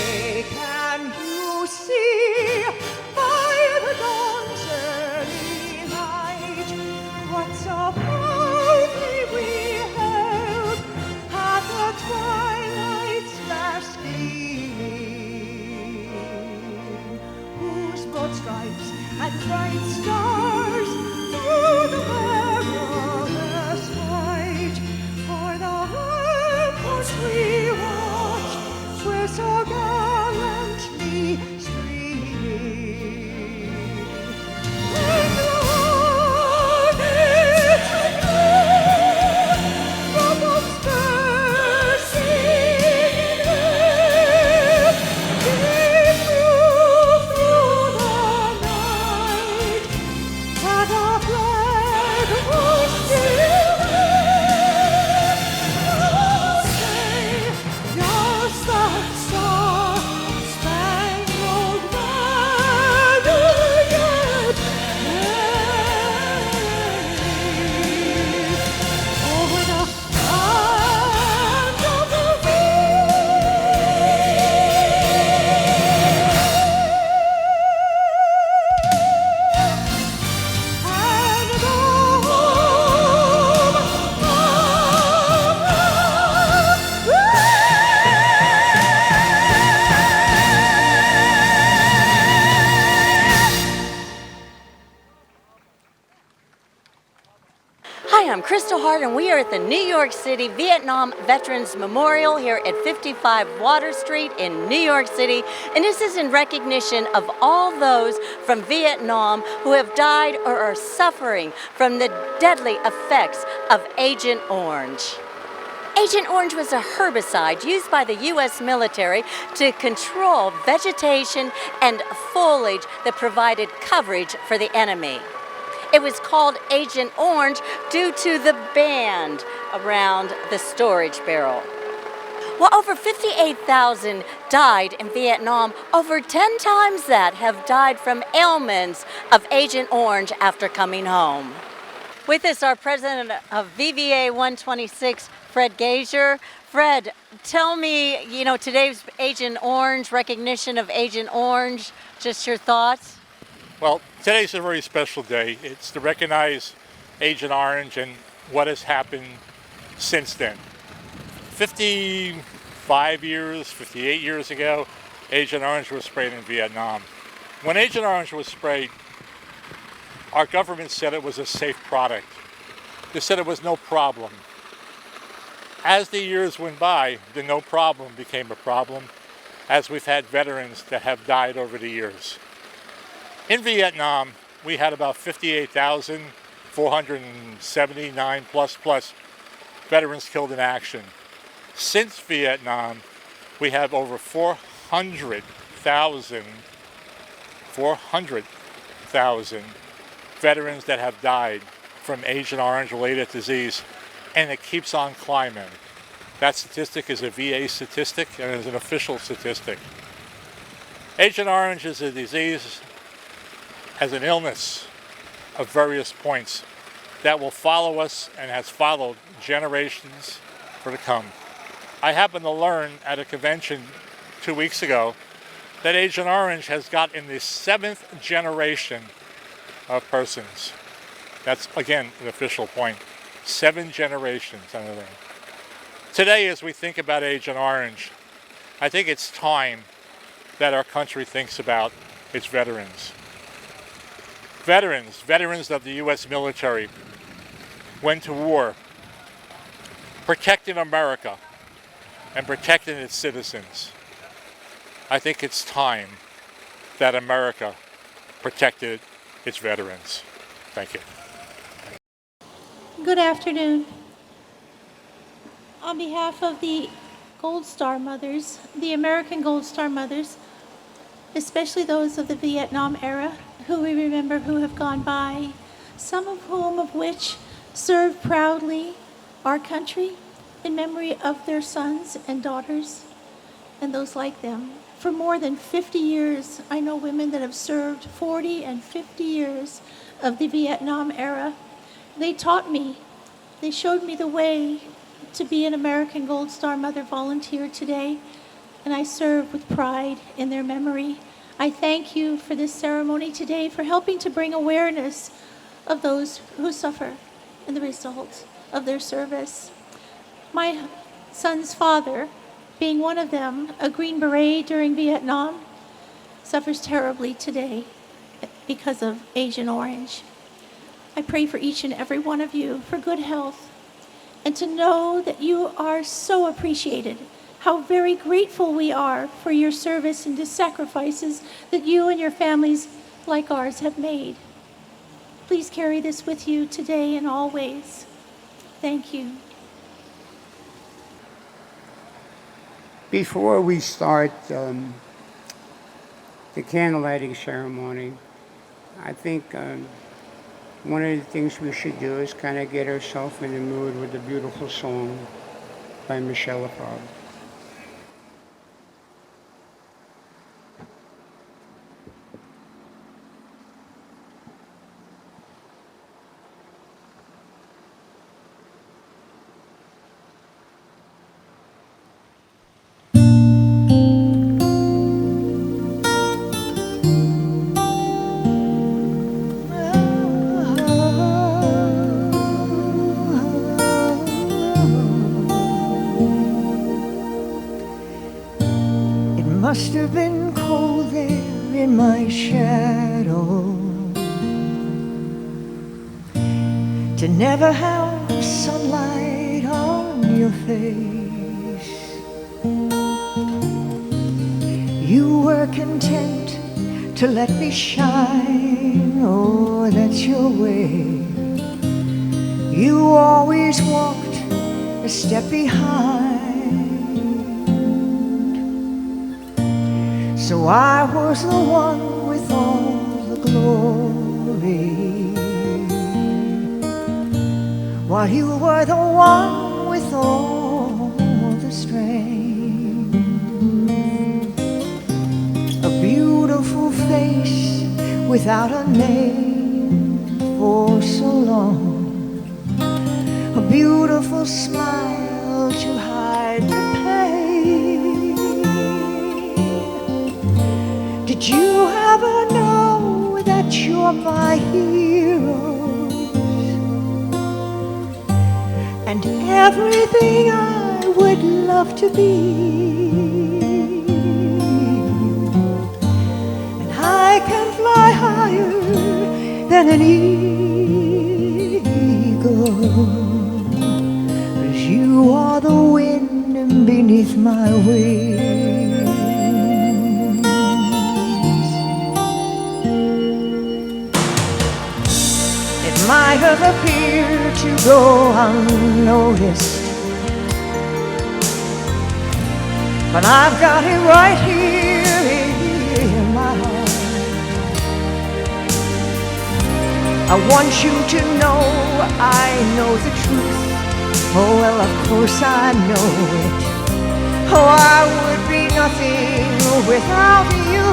say, can you see by the dawn's early light what so proudly we held at the twilight's last gleaming, whose broad stripes and bright stars through the perilous fight o'er the ramparts we watched were so gallantly streaming. And Lord, it's a from upstairs singing there, came through the night, that our flag was still there. Oh, say, does that star-spangled banner yet wave over the land of the and the home Hi, I'm Kristal Hart, and we are at the New York City Vietnam Veterans Memorial here at 55 Water Street in New York City. And this is in recognition of all those from Vietnam who have died or are suffering from the deadly effects of Agent Orange. Agent Orange was a herbicide used by the U.S. military to control vegetation and foliage that provided coverage for the enemy. It was called Agent Orange due to the band around the storage barrel. Well, over 58,000 died in Vietnam. Over 10 times that have died from ailments of Agent Orange after coming home. With us, our president of VVA 126, Fred Gazier. Fred, tell me, today's Agent Orange, recognition of Agent Orange, just your thoughts? Well, today's a very special day. It's to recognize Agent Orange and what has happened since then. 55 years, 58 years ago, Agent Orange was sprayed in Vietnam. When Agent Orange was sprayed, our government said it was a safe product. They said it was no problem. As the years went by, the no problem became a problem, as we've had veterans that have died over the years. In Vietnam, we had about 58,479 plus veterans killed in action. Since Vietnam, we have over 400,000 veterans that have died from Agent Orange related disease, and it keeps on climbing. That statistic is a VA statistic and is an official statistic. Agent Orange is a disease, as an illness of various points that will follow us and has followed generations for to come. I happened to learn at a convention 2 weeks ago that Agent Orange has got in the 7th generation of persons. That's, again, an official point. 7 generations. Today, as we think about Agent Orange, I think it's time that our country thinks about its veterans. Veterans of the U.S. military went to war protecting America and protecting its citizens. I think it's time that America protected its veterans. Thank you. Good afternoon. On behalf of the Gold Star mothers, the American Gold Star mothers, especially those of the Vietnam era, who we remember who have gone by, some of which served proudly our country in memory of their sons and daughters and those like them. For more than 50 years, I know women that have served 40 and 50 years of the Vietnam era. They taught me, they showed me the way to be an American Gold Star Mother volunteer today. and I serve with pride in their memory. I thank you for this ceremony today, for helping to bring awareness of those who suffer in the result of their service. My son's father, being one of them, a Green Beret during Vietnam, suffers terribly today because of Agent Orange. I pray for each and every one of you for good health, and to know that you are so appreciated, how very grateful we are for your service and the sacrifices that you and your families like ours have made. Please carry this with you today and always. Thank you. Before we start the candle lighting ceremony, I think one of the things we should do is kind of get ourselves in the mood with a beautiful song by Michelle Lafave. Must have been cold there in my shadow to never have sunlight on your face. You were content to let me shine, oh, that's your way. You always walked a step behind. So I was the one with all the glory, while you were the one with all the strength. A beautiful face without a name for so long, a beautiful smile to hide the pain. Did you ever know that you're my hero and everything I would love to be? And I can fly higher than an eagle, 'cause you are the wind beneath my wings. Might have appeared to go unnoticed, but I've got it right here in my heart. I want you to know I know the truth. Oh, well, of course I know it. Oh, I would be nothing without you.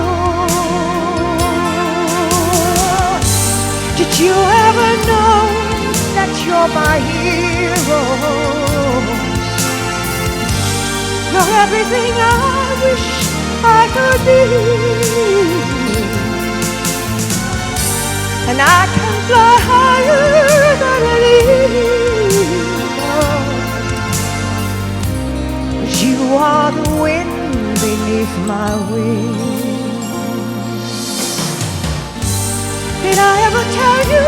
Did you ever know that you're my hero? You're everything I wish I could be. And I can fly higher than an eagle, 'cause you are the wind beneath my wings. Did I ever tell you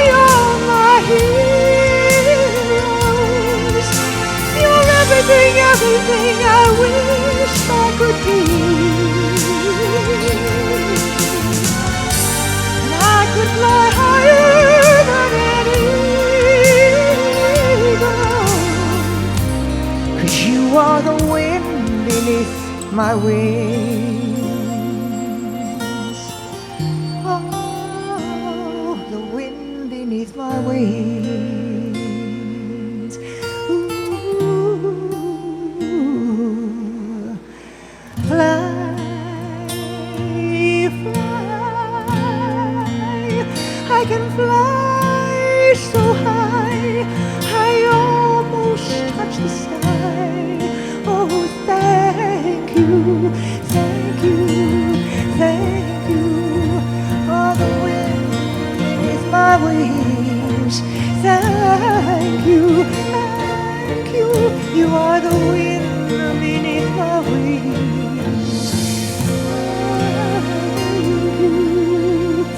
you're my heroes? You're everything, everything I wish I could be. And I could fly higher than an eagle, 'cause you are the wind beneath my wings. Beneath my wings. Ooh, fly, fly. I can fly so high, I almost touch the sky. Oh, thank you. the wind beneath my wings.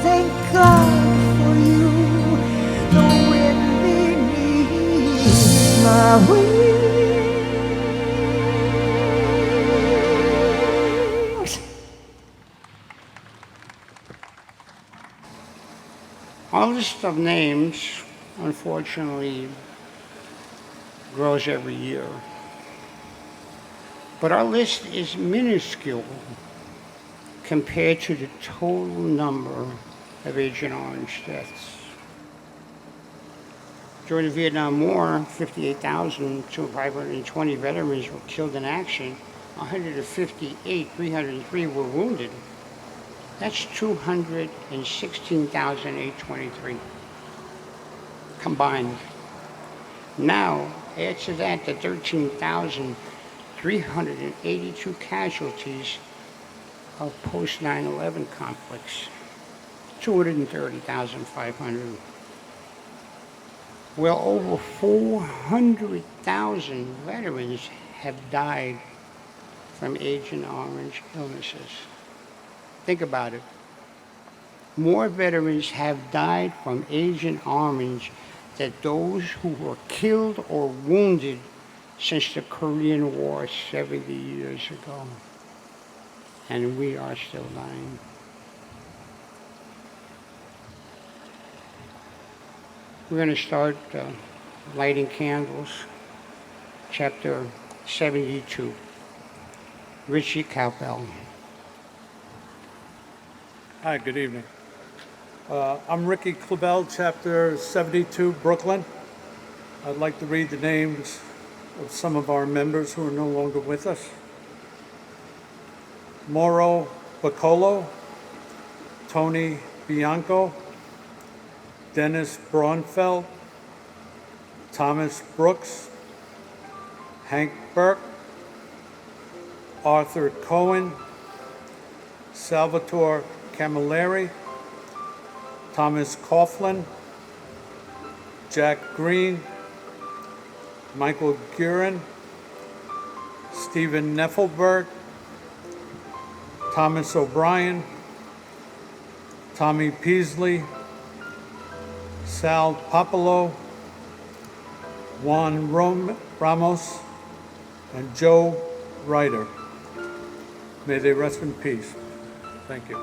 Thank God for you, the wind beneath my wings. Our list of names, unfortunately, grows every year. But our list is minuscule compared to the total number of Agent Orange deaths. During the Vietnam War, 58,520 veterans were killed in action, 303 were wounded. That's 216,823 combined. Now, add to that the 13,382 casualties of post 9/11 conflicts, 230,500. Well, over 400,000 veterans have died from Agent Orange illnesses. Think about it. More veterans have died from Agent Orange than those who were killed or wounded since the Korean War 70 years ago. And we are still dying. We're going to start lighting candles. Chapter 72. Richie Cowbell. Hi, good evening. I'm Ricky Klebel, Chapter 72, Brooklyn. I'd like to read the names of some of our members who are no longer with us. Mauro Baccolo, Tony Bianco, Dennis Braunfeld, Thomas Brooks, Hank Burke, Arthur Cohen, Salvatore Camilleri, Thomas Coughlin, Jack Green, Michael Guerin, Stephen Neffelberg, Thomas O'Brien, Tommy Peasley, Sal Popolo, Juan Ramos, and Joe Ryder. May they rest in peace. Thank you.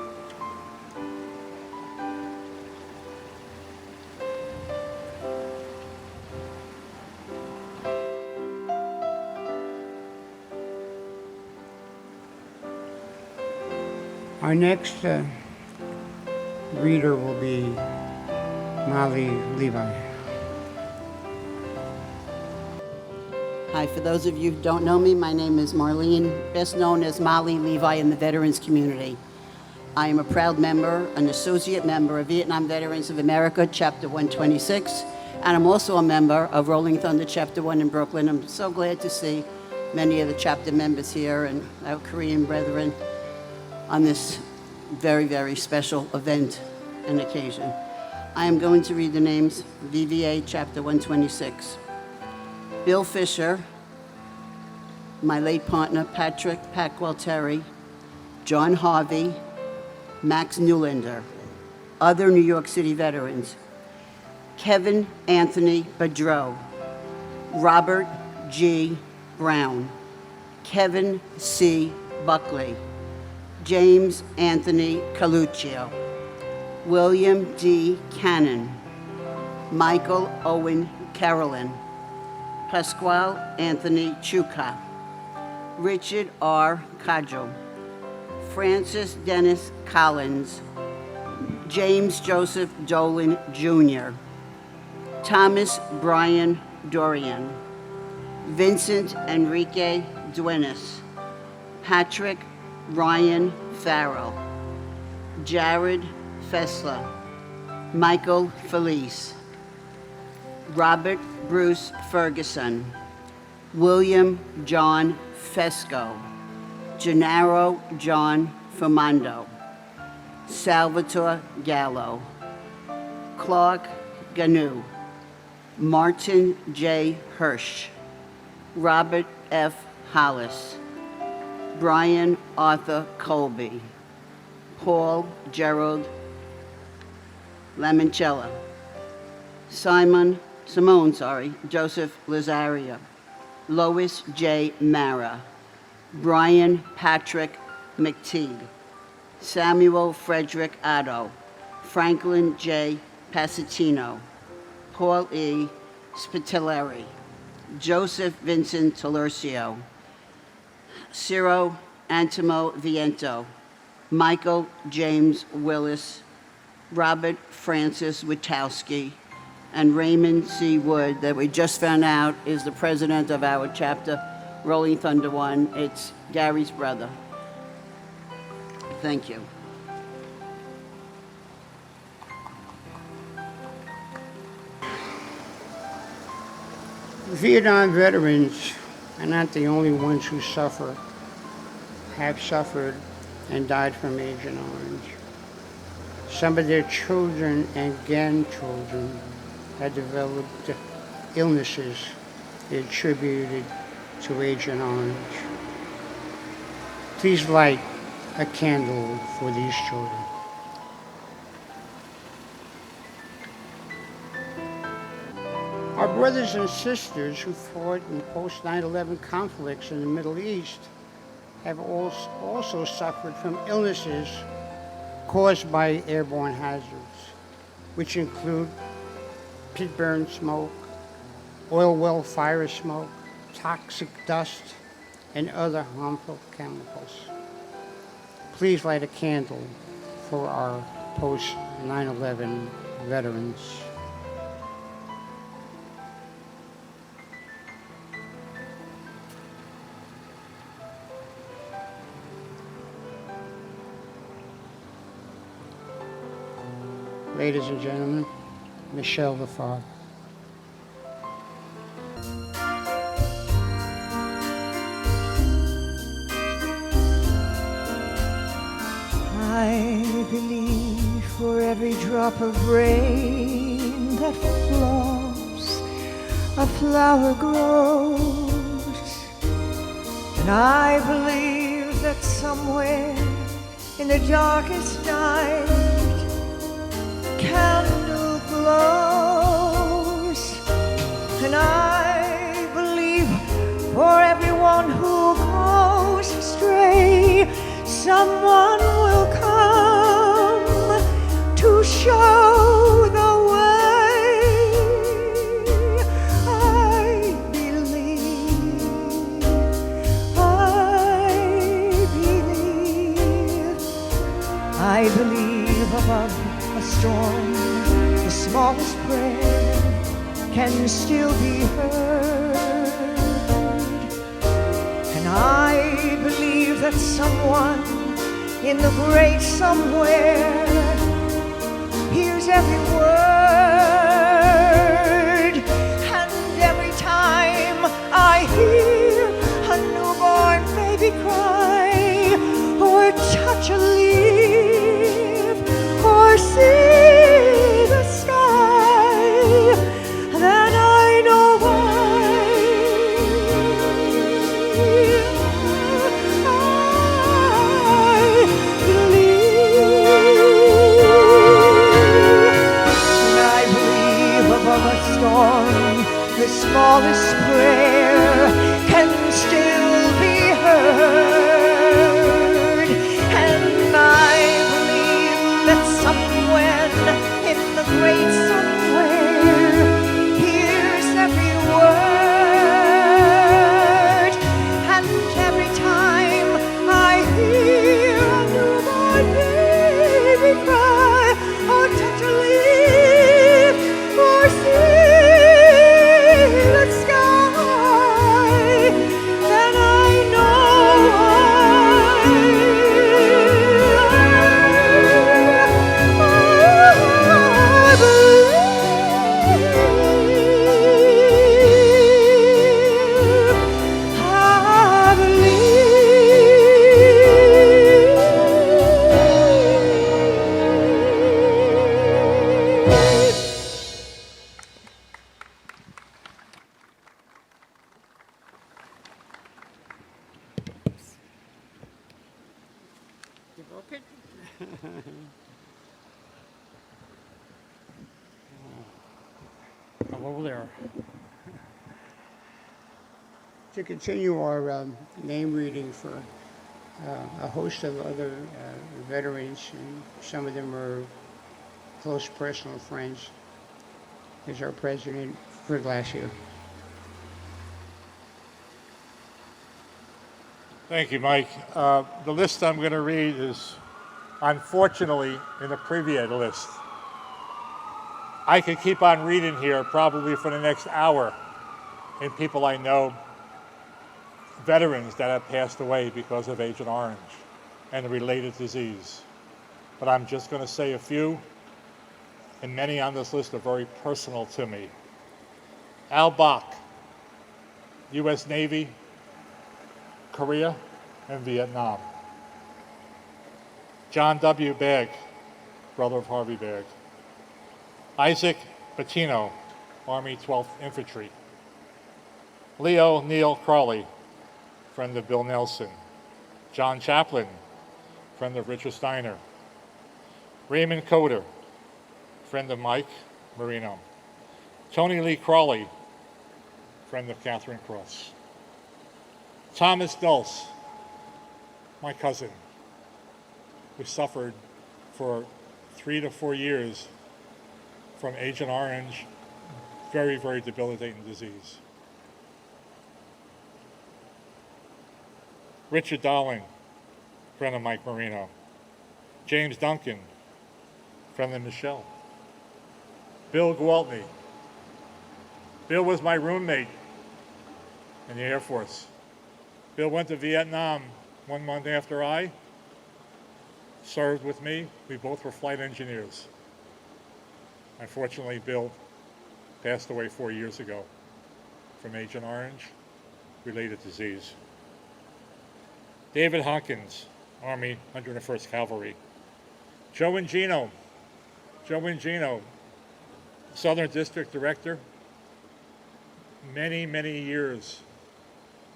Our next reader will be Molly Levi. Hi, for those of you who don't know me, my name is Marlene, best known as Molly Levi in the veterans community. I am a proud member, an associate member of Vietnam Veterans of America, Chapter 126, and I'm also a member of Rolling Thunder Chapter 1 in Brooklyn. I'm so glad to see many of the chapter members here and our Korean brethren on this very, very special event and occasion. I am going to read the names, VVA Chapter 126. Bill Fisher, my late partner Patrick Packwell Terry, John Harvey, Max Newlander, other New York City veterans, Kevin Anthony Bedreau, Robert G. Brown, Kevin C. Buckley, James Anthony Caluccio, William D. Cannon, Michael Owen Carolyn, Pasquale Anthony Chuka, Richard R. Cudjoe, Francis Dennis Collins, James Joseph Dolan Jr., Thomas Brian Dorian, Vincent Enrique Duenas, Patrick Ryan Farrell, Jared Fessler, Michael Felice, Robert Bruce Ferguson, William John Fesco, Gennaro John Fumando, Salvatore Gallo, Clark Ganu, Martin J. Hirsch, Robert F. Hollis, Brian Arthur Colby, Paul Gerald Lamanchella, Simone Joseph Lazaria, Lois J. Mara, Brian Patrick McTeague, Samuel Frederick Otto, Franklin J. Passatino, Paul E. Spitaleri, Joseph Vincent Talercio, Ciro Antimo Viento, Michael James Willis, Robert Francis Witowski, and Raymond C. Wood, that we just found out is the president of our chapter, Rolling Thunder One. It's Gary's brother. Thank you. Vietnam veterans are not the only ones who have suffered and died from Agent Orange. Some of their children and grandchildren had developed illnesses attributed to Agent Orange. Please light a candle for these children. Our brothers and sisters who fought in post-9/11 conflicts in the Middle East have also suffered from illnesses caused by airborne hazards, which include pit burn smoke, oil well fire smoke, toxic dust, and other harmful chemicals. Please light a candle for our post-9/11 veterans. Ladies and gentlemen, Michelle the father. I believe for every drop of rain that falls, a flower grows. And I believe that somewhere in the darkest night, candle glows. And I believe for everyone who goes astray, someone will come to show the way. I believe above a storm, the smallest prayer can still be heard. And I believe that someone in the great somewhere hears every word. And every time I hear a newborn baby cry, or touch a leaf, or see the sky, then I know why I believe. And I believe above a storm, the smallest prayer can still be heard. And I Hello there. To continue our name reading for a host of other veterans, and some of them are close personal friends, is our president, Kristal. Thank you, Mike. The list I'm going to read is, unfortunately, in the previous list. I could keep on reading here probably for the next hour in people I know, veterans that have passed away because of Agent Orange and the related disease. But I'm just going to say a few, and many on this list are very personal to me. Al Bach, U.S. Navy, Korea, and Vietnam. John W. Bagg, brother of Harvey Bagg. Isaac Bettino, Army 12th Infantry. Leo Neal Crawley, friend of Bill Nelson. John Chaplin, friend of Richard Steiner. Raymond Coder, friend of Mike Marino. Tony Lee Crawley, friend of Catherine Cross. Thomas Dulce, my cousin, who suffered for 3 to 4 years from Agent Orange, very, very debilitating disease. Richard Darling, friend of Mike Marino. James Duncan, friend of Michelle. Bill Gwaltney. Bill was my roommate in the Air Force. Bill went to Vietnam 1 month after I served with me. We both were flight engineers. Unfortunately, Bill passed away 4 years ago from Agent Orange related disease. David Hawkins, Army 101st Cavalry. Joe Ingino, Southern District Director, many, many years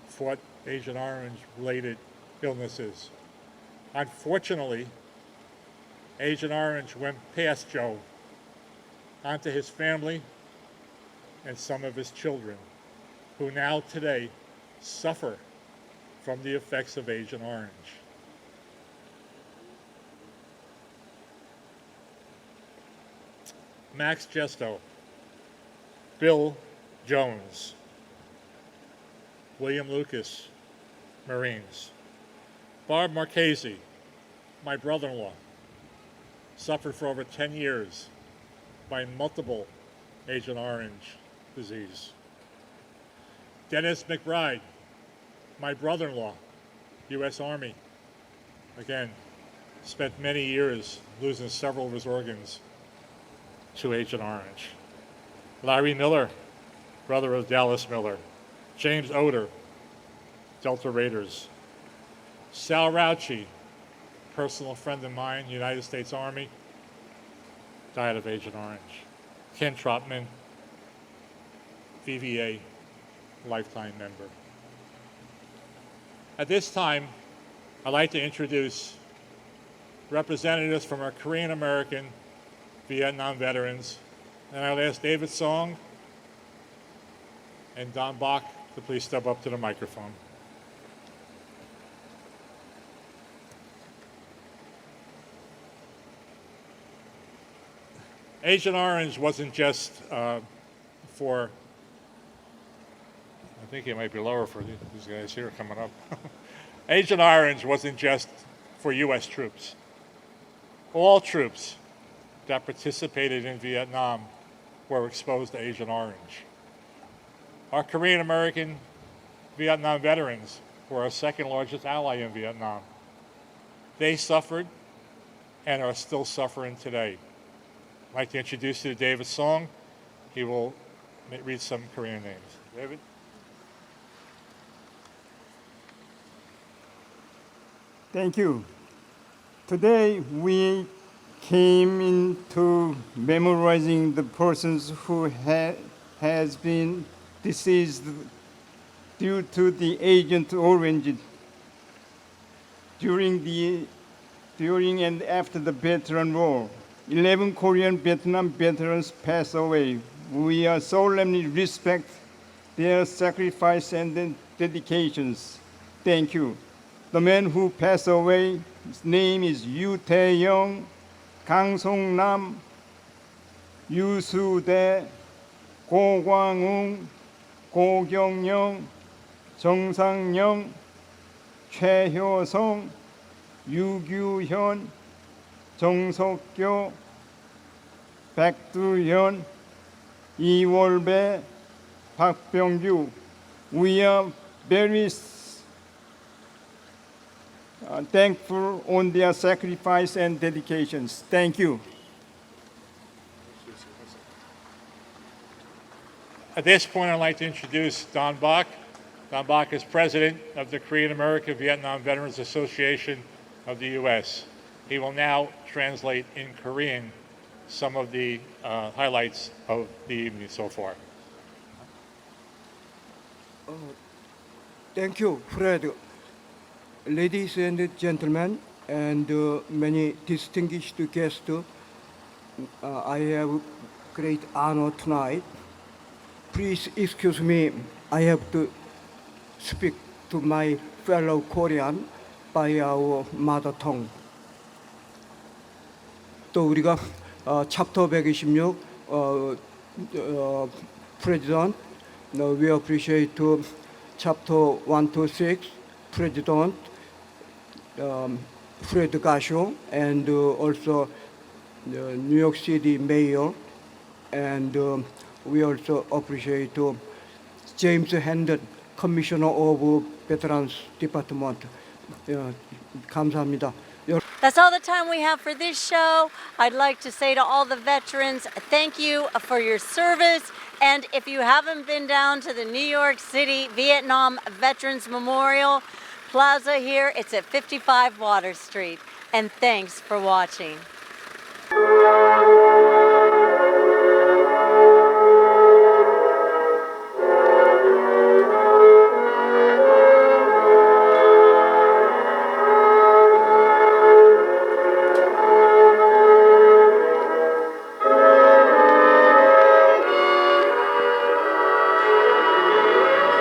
fought Agent Orange related illnesses. Unfortunately, Agent Orange went past Joe onto his family and some of his children, who now today suffer from the effects of Agent Orange. Max Gesto, Bill Jones, William Lucas, Marines. Barb Marchese, my brother-in-law, suffered for over 10 years by multiple Agent Orange disease. Dennis McBride, my brother-in-law, U.S. Army, again, spent many years losing several of his organs to Agent Orange. Larry Miller, brother of Dallas Miller. James Oder, Delta Raiders. Sal Rauchi, personal friend of mine, United States Army, died of Agent Orange. Ken Trotman, VVA, lifetime member. At this time, I'd like to introduce representatives from our Korean American Vietnam veterans, and I'll ask David Song and Don Bach to please step up to the microphone. Agent Orange wasn't just for, I think it might be lower for these guys here coming up. Agent Orange wasn't just for U.S. troops. All troops that participated in Vietnam were exposed to Agent Orange. Our Korean American Vietnam veterans were our second largest ally in Vietnam. They suffered and are still suffering today. I'd like to introduce you to David Song. He will read some Korean names. David? Thank you. Today we came into memorizing the persons who has been deceased due to the Agent Orange during the during and after the Veteran War. 11 Korean Vietnam veterans passed away. We solemnly respect their sacrifice and dedications. Thank you. The man who passed away, his name is Yoo Tae-young, Kang Song-nam, Yoo Soo-dae, Go Kwang-ung, Go Kyung-young, Jung Sang-young, Choi Hyo-sung, Yoo Kyu-hyun, Jung Sok-kyo, Baek Do-hyun, Lee Wol-bae, Park Byung-gyu. We are very thankful on their sacrifice and dedications. Thank you. At this point, I'd like to introduce Don Bach. Don Bach is president of the Korean American Vietnam Veterans Association of the U.S. He will now translate in Korean some of the highlights of the evening so far. Thank you, Fred. Ladies and gentlemen, and many distinguished guests, I have great honor tonight. Please excuse me, I have to speak to my fellow Korean by our mother tongue. 또 우리가 챕터 126 President, we appreciate chapter 126 President Fred Gasho, and also the New York City Mayor, and we also appreciate James Hendon, Commissioner of Veterans Department. 감사합니다. That's all the time we have for this show. I'd like to say to all the veterans, thank you for your service. And if you haven't been down to the New York City Vietnam Veterans Memorial Plaza here, it's at 55 Water Street. And thanks for watching.